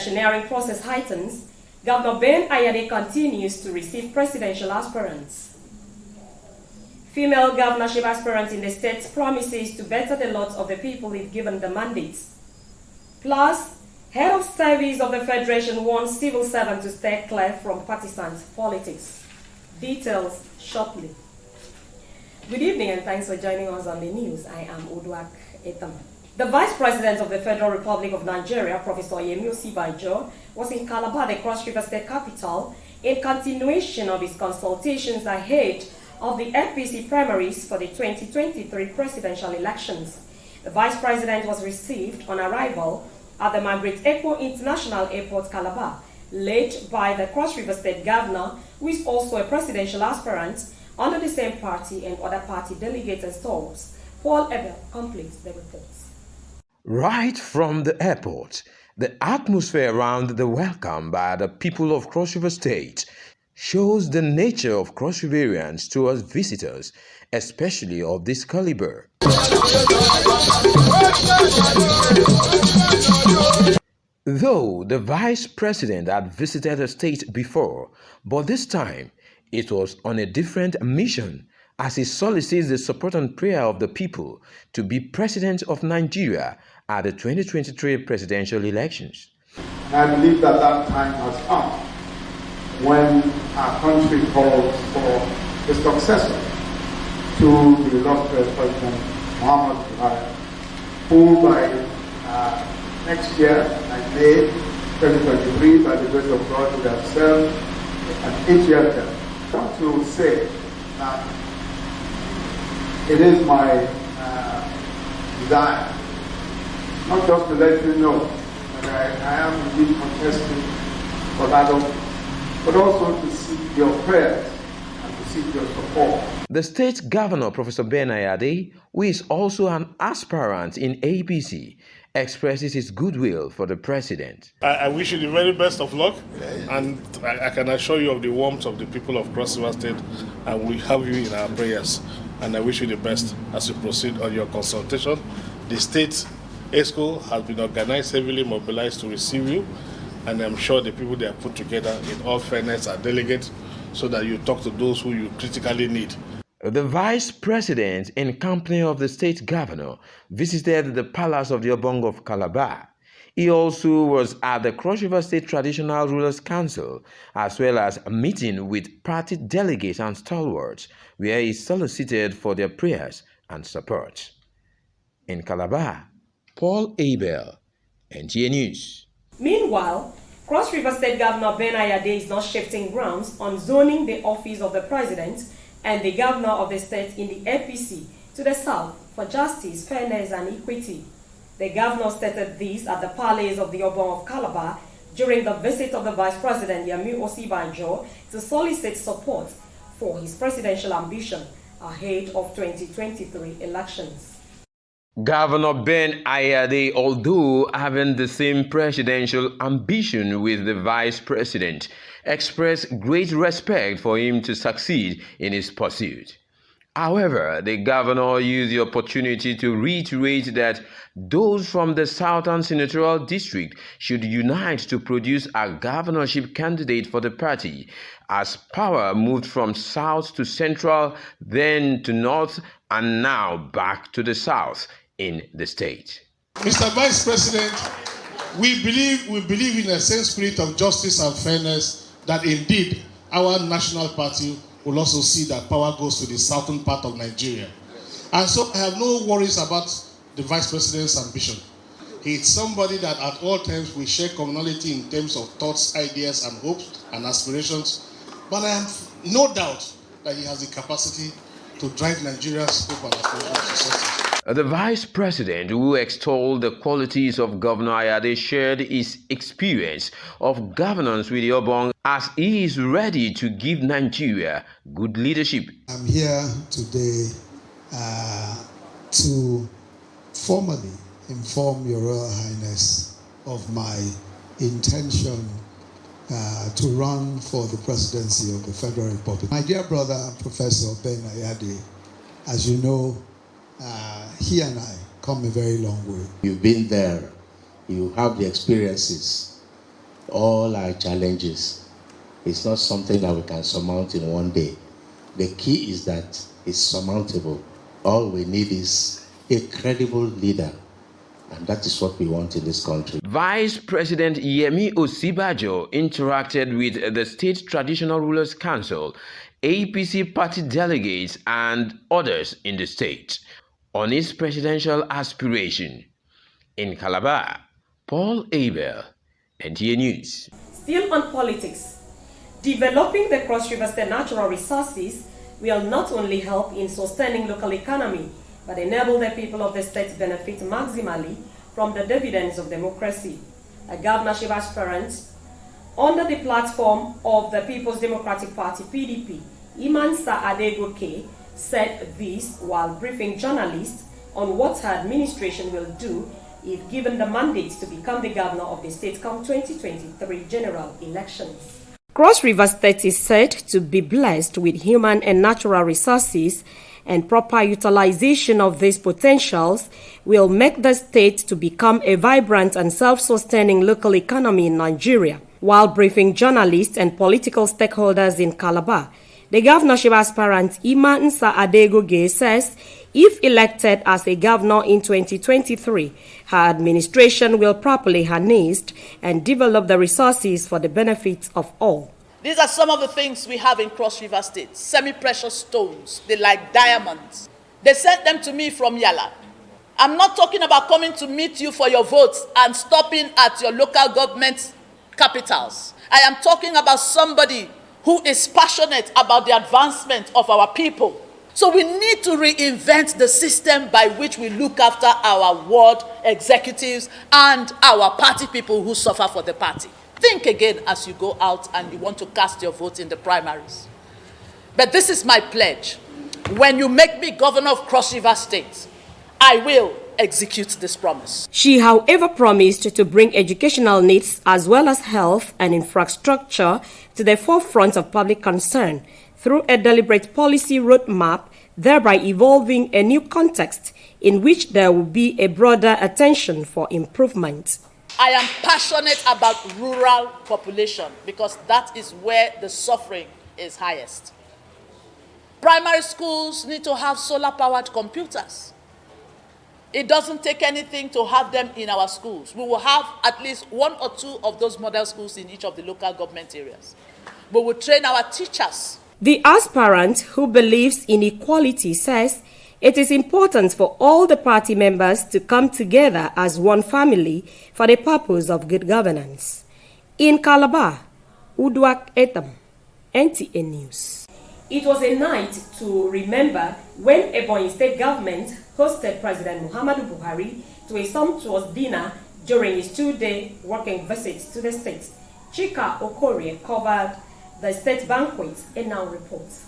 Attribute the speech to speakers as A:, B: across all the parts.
A: electioneering process heightens, Governor Ben Ayade continues to receive presidential aspirants. Female governorship aspirants in the state promises to better the lot of the people if given the mandates. Plus, head of service of the Federation warns civil servants to stay clear from partisan politics. Details shortly. Good evening and thanks for joining us on the news. I am Uduak Etam. The Vice President of the Federal Republic of Nigeria, Professor Yemi Osibanjo, was in Calabar, the Cross River State capital, in continuation of his consultations ahead of the APC primaries for the 2023 presidential elections. The Vice President was received on arrival at the Margaret Ekpo International Airport, Calabar, led by the Cross River State Governor, who is also a presidential aspirant under the same party, and other party delegates and stalls. Paul Ebel completes the reports.
B: Right from the airport, the atmosphere around the welcome by the people of Cross River State shows the nature of Cross Riverians towards visitors, especially of this caliber. Though the Vice President had visited the state before, but this time it was on a different mission, as he solicits the support and prayer of the people to be President of Nigeria at the 2023 presidential elections.
C: I believe that that time has come when our country calls for a successor to the illustrious President Muhammad Buhari, who by next year, in May 2023, by the grace of God, will have served an 8-year term. I want to say that it is my desire not just to let you know that I am indeed contesting for that office, but also to seek your prayers and to seek your support.
B: The state governor, Professor Ben Ayade, who is also an aspirant in APC, expresses his goodwill for the president.
D: I wish you the very best of luck, and I can assure you of the warmth of the people of Cross River State, and we have you in our prayers. And I wish you the best as you proceed on your consultation. The state ESCO has been organized, heavily mobilized to receive you, and I'm sure the people they have put together in all fairness are delegates so that you talk to those who you critically need.
B: The Vice President, in company of the state governor, visited the palace of the Obong of Calabar. He also was at the Cross River State Traditional Rulers Council, as well as a meeting with party delegates and stalwarts, where he solicited for their prayers and support. In Calabar, Paul Abel, NTA News.
A: Meanwhile, Cross River State Governor Ben Ayade is not shifting grounds on zoning the office of the President and the Governor of the state in the APC to the south for justice, fairness and equity. The governor stated this at the Palace of the Obong of Calabar during the visit of the Vice President Yemi Osibanjo to solicit support for his presidential ambition ahead of 2023 elections.
B: Governor Ben Ayade, although having the same presidential ambition with the Vice President, expressed great respect for him to succeed in his pursuit. However, the governor used the opportunity to reiterate that those from the Southern Senatorial District should unite to produce a governorship candidate for the party, as power moved from south to central, then to north, and now back to the south in the state.
E: Mr. Vice President, we believe in a same spirit of justice and fairness that indeed our national party will also see that power goes to the southern part of Nigeria. And so I have no worries about the Vice President's ambition. He is somebody that at all times we share commonality in terms of thoughts, ideas, and hopes and aspirations. But I have no doubt that he has the capacity to drive Nigeria's hope and aspirations to success.
B: The Vice President, who extolled the qualities of Governor Ayade, shared his experience of governance with the Obong as he is ready to give Nigeria good leadership.
F: I'm here today to formally inform Your Royal Highness of my intention to run for the presidency of the Federal Republic. My dear brother, Professor Ben Ayade, as you know, he and I come a very long way.
G: You've been there, you have the experiences, all our challenges. It's not something that we can surmount in one day. The key is that it's surmountable. All we need is a credible leader, and that is what we want in this country.
B: Vice President Yemi Osibajo interacted with the State Traditional Rulers Council, APC party delegates, and others in the state on his presidential aspiration. In Calabar, Paul Abel, Nta News.
A: Still on politics, developing the Cross River State natural resources will not only help in sustaining local economy, but enable the people of the state to benefit maximally from the dividends of democracy. A governorship aspirant under the platform of the People's Democratic Party (PDP), Nta Calabar, said this while briefing journalists on what her administration will do if given the mandate to become the governor of the state come 2023 general elections. Cross River State is said to be blessed with human and natural resources, and proper utilization of these potentials will make the state to become a vibrant and self-sustaining local economy in Nigeria. While briefing journalists and political stakeholders in Calabar, the governorship aspirant Nta Calabar says if elected as a governor in 2023, her administration will properly harness and develop the resources for the benefit of all.
H: These are some of the things we have in Cross River State. Semi-precious stones, they like diamonds. They sent them to me from Yala. I'm not talking about coming to meet you for your votes and stopping at your local government capitals. I am talking about somebody who is passionate about the advancement of our people. So we need to reinvent the system by which we look after our ward executives and our party people who suffer for the party. Think again as you go out and you want to cast your vote in the primaries. But this is my pledge. When you make me governor of Cross River State, I will execute this promise.
A: She, however, promised to bring educational needs as well as health and infrastructure to the forefront of public concern through a deliberate policy roadmap, thereby evolving a new context in which there will be a broader attention for improvement.
H: I am passionate about rural population because that is where the suffering is highest. Primary schools need to have solar-powered computers. It doesn't take anything to have them in our schools. We will have at least 1 or 2 of those model schools in each of the local government areas. We will train our teachers.
A: The aspirant, who believes in equality, says it is important for all the party members to come together as one family for the purpose of good governance. In Calabar, Uduak Etam, NTA News. It was a night to remember when Ebonyi State government hosted President Muhammadu Buhari to a sumptuous dinner during his 2-day working visit to the state. Chika Okorie covered the state banquet and now reports.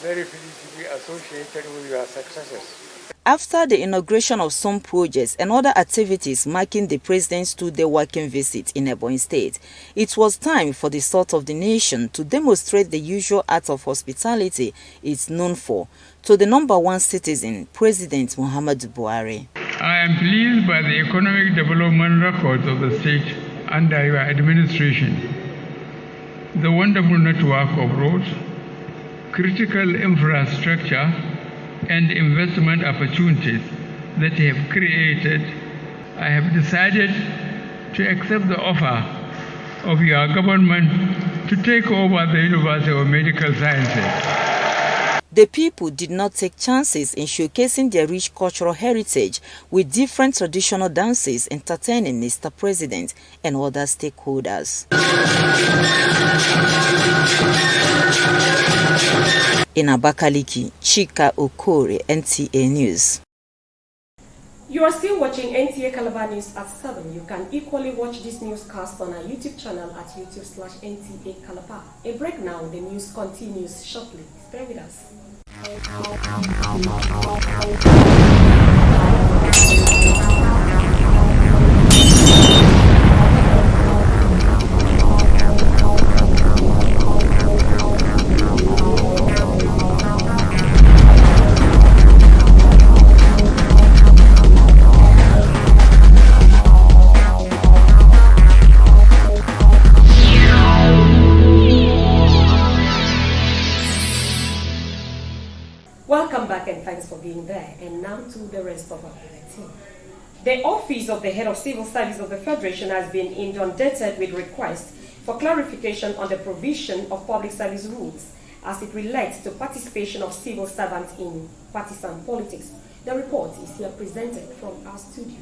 I: Very pleased to be associated with your successes.
J: After the inauguration of some projects and other activities marking the president's 2-day working visit in Ebonyi State, it was time for the salt of the nation to demonstrate the usual art of hospitality it's known for to the #1 citizen, President Muhammadu Buhari.
I: I am pleased by the economic development records of the state under your administration. The wonderful network of roads, critical infrastructure, and investment opportunities that you have created. I have decided to accept the offer of your government to take over the University of Medical Sciences.
J: The people did not take chances in showcasing their rich cultural heritage with different traditional dances entertaining Mr. President and other stakeholders. In Abakaliki, Chika Okorie, NTA News.
A: You are still watching NTA Calabar News at 7. You can equally watch this newscast on our YouTube channel at youtube.com/NTA Calabar. A break now, the news continues shortly. Stay with us. Welcome back and thanks for being there. And now to the rest of our bulletin. The Office of the Head of Civil Service of the Federation has been inundated with requests for clarification on the provision of public service rules as it relates to participation of civil servants in partisan politics. The report is here presented from our studio.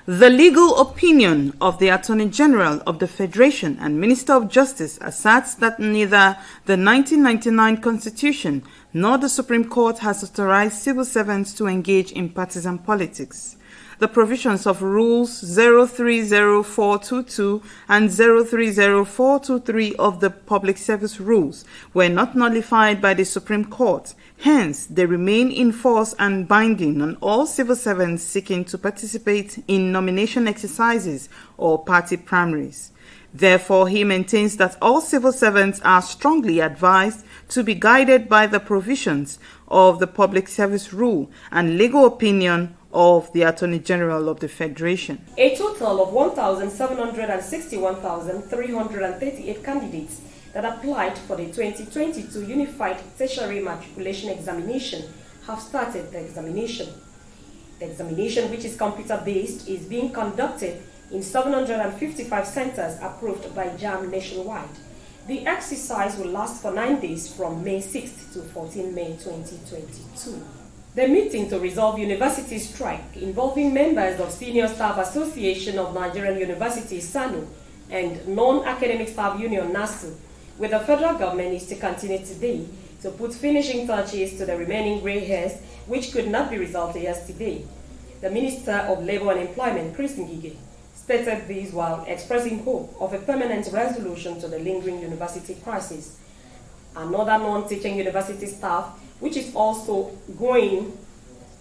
K: The legal opinion of the Attorney General of the Federation and Minister of Justice asserts that neither the 1999 Constitution nor the Supreme Court has authorized civil servants to engage in partisan politics. The provisions of Rules 030422 and 030423 of the Public Service Rules were not nullified by the Supreme Court. Hence, they remain in force and binding on all civil servants seeking to participate in nomination exercises or party primaries. Therefore, he maintains that all civil servants are strongly advised to be guided by the provisions of the Public Service Rule and legal opinion of the Attorney General of the Federation.
A: A total of 1,761,338 candidates that applied for the 2022 Unified Tertiary Matriculation Examination have started the examination. The examination, which is computer-based, is being conducted in 755 centers approved by JAM nationwide. The exercise will last for 9 days from May 6th to 14 May 2022. The meeting to resolve university strike involving members of Senior Staff Association of Nigerian Universities SANU and Non-Academic Staff Union NASU with the federal government is to continue today to put finishing touches to the remaining grey hairs which could not be resolved yesterday. The Minister of Labour and Employment, Chris Ngige, stated this while expressing hope of a permanent resolution to the lingering university crisis. Another non-teaching university staff, which is also going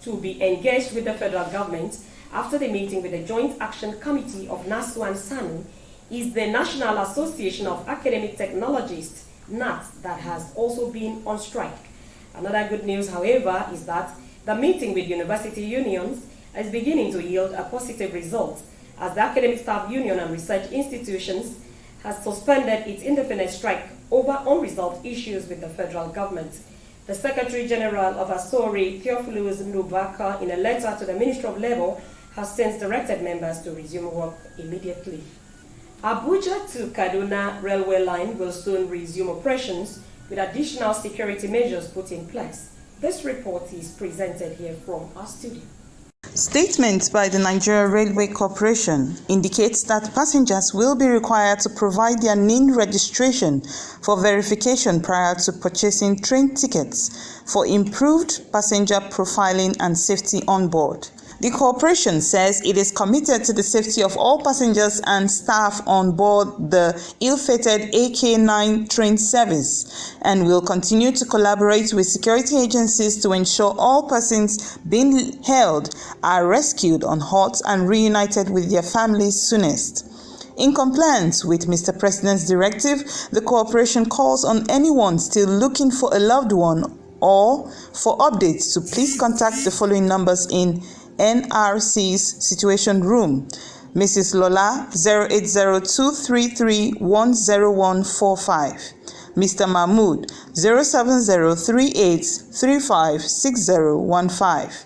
A: to be engaged with the federal government after the meeting with the Joint Action Committee of NASU and SANU, is the National Association of Academic Technologists, NAT, that has also been on strike. Another good news, however, is that the meeting with university unions is beginning to yield a positive result, as the Academic Staff Union and Research Institutions has suspended its indefinite strike over unresolved issues with the federal government. The Secretary General of ASORI, Theophilus Nubaka, in a letter to the Ministry of Labour, has since directed members to resume work immediately. Abuja to Kaduna railway line will soon resume operations with additional security measures put in place. This report is presented here from our studio.
K: Statement by the Nigeria Railway Corporation indicates that passengers will be required to provide their NIN registration for verification prior to purchasing train tickets for improved passenger profiling and safety on board. The corporation says it is committed to the safety of all passengers and staff on board the ill-fated AK9 train service and will continue to collaborate with security agencies to ensure all persons being held are rescued unhurt and reunited with their families soonest. In compliance with Mr. President's directive, the corporation calls on anyone still looking for a loved one or for updates to please contact the following numbers in NRC's Situation Room, Mrs. Lola 080233-10145, Mr. Mahmood 07038356015.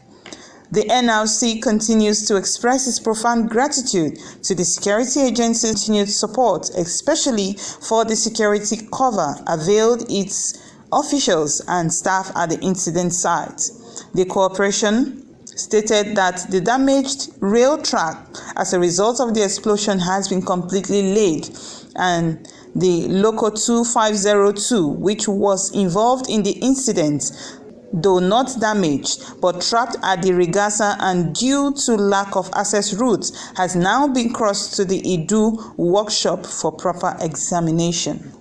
K: The NRC continues to express its profound gratitude to the security agency's continued support, especially for the security cover availed its officials and staff at the incident site. The corporation stated that the damaged rail track as a result of the explosion has been completely laid, and the Loco 2502, which was involved in the incident, though not damaged but trapped at the Rigasa and due to lack of access routes, has now been crossed to the Idu workshop for proper examination.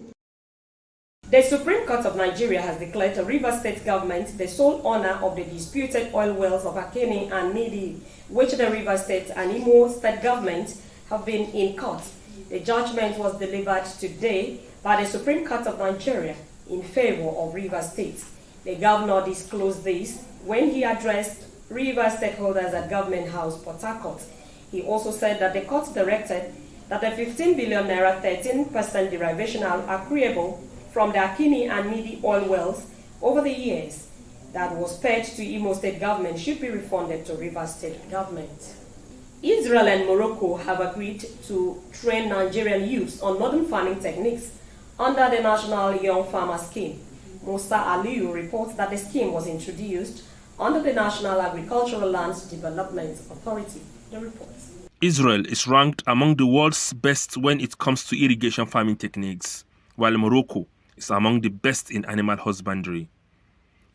A: The Supreme Court of Nigeria has declared the Rivers State government the sole owner of the disputed oil wells of Akeni and Nidi, which the Rivers State and Imo State government have been in court. The judgment was delivered today by the Supreme Court of Nigeria in favor of Rivers State. The governor disclosed this when he addressed Rivers stakeholders at Government House, Port Harcourt. He also said that the court directed that the 15 billion naira 13% derivation accruable from the Akini and Nidi oil wells over the years that was paid to Imo State government should be refunded to Rivers State government. Israel and Morocco have agreed to train Nigerian youths on modern farming techniques under the National Young Farmer Scheme. Musa Aliyu reports that the scheme was introduced under the National Agricultural Lands Development Authority. The report.
L: Israel is ranked among the world's best when it comes to irrigation farming techniques, while Morocco is among the best in animal husbandry.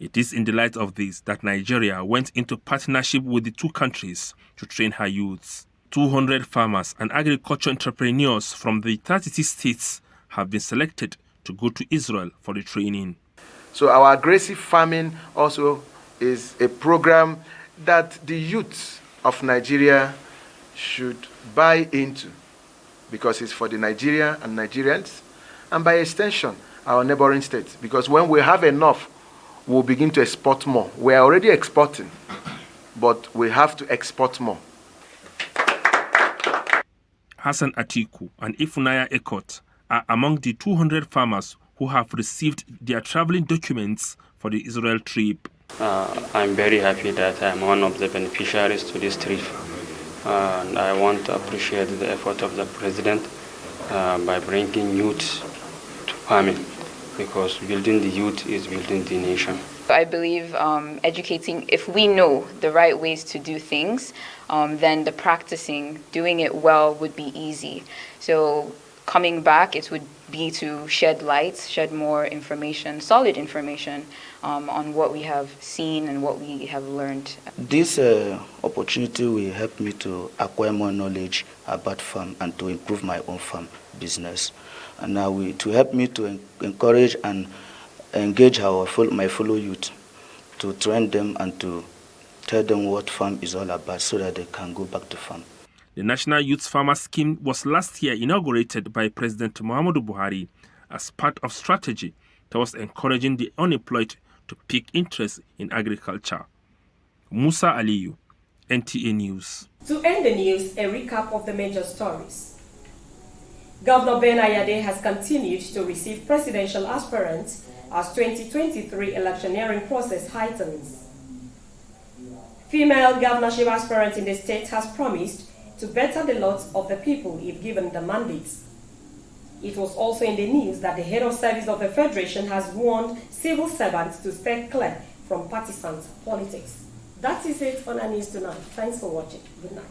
L: It is in the light of this that Nigeria went into partnership with the two countries to train her youths. 200 farmers and agriculture entrepreneurs from the 36 states have been selected to go to Israel for the training.
M: So our aggressive farming also is a program that the youth of Nigeria should buy into, because it's for the Nigeria and Nigerians, and by extension, our neighboring states. Because when we have enough, we'll begin to export more. We are already exporting, but we have to export more.
L: Hassan Atiku and Ifunaya Ekot are among the 200 farmers who have received their traveling documents for the Israel trip.
N: I'm very happy that I'm one of the beneficiaries to this trip. And I want to appreciate the effort of the president by bringing youth to farming, because building the youth is building the nation.
O: I believe educating, if we know the right ways to do things, then the practicing, doing it well would be easy. So coming back, it would be to shed light, shed more information, solid information on what we have seen and what we have learned.
P: This opportunity will help me to acquire more knowledge about farm and to improve my own farm business. And now to help me to encourage and engage my fellow youth, to train them and to tell them what farm is all about so that they can go back to farm.
L: The National Youth Farmer Scheme was last year inaugurated by President Muhammadu Buhari as part of strategy towards encouraging the unemployed to pick interest in agriculture. Musa Aliyu, NTA News.
A: To end the news, a recap of the major stories. Governor Ben Ayade has continued to receive presidential aspirants as 2023 electioneering process heightens. Female governorship aspirant in the state has promised to better the lot of the people if given the mandates. It was also in the news that the head of service of the Federation has warned civil servants to stay clear from partisan politics. That is it on our news tonight. Thanks for watching. Good night.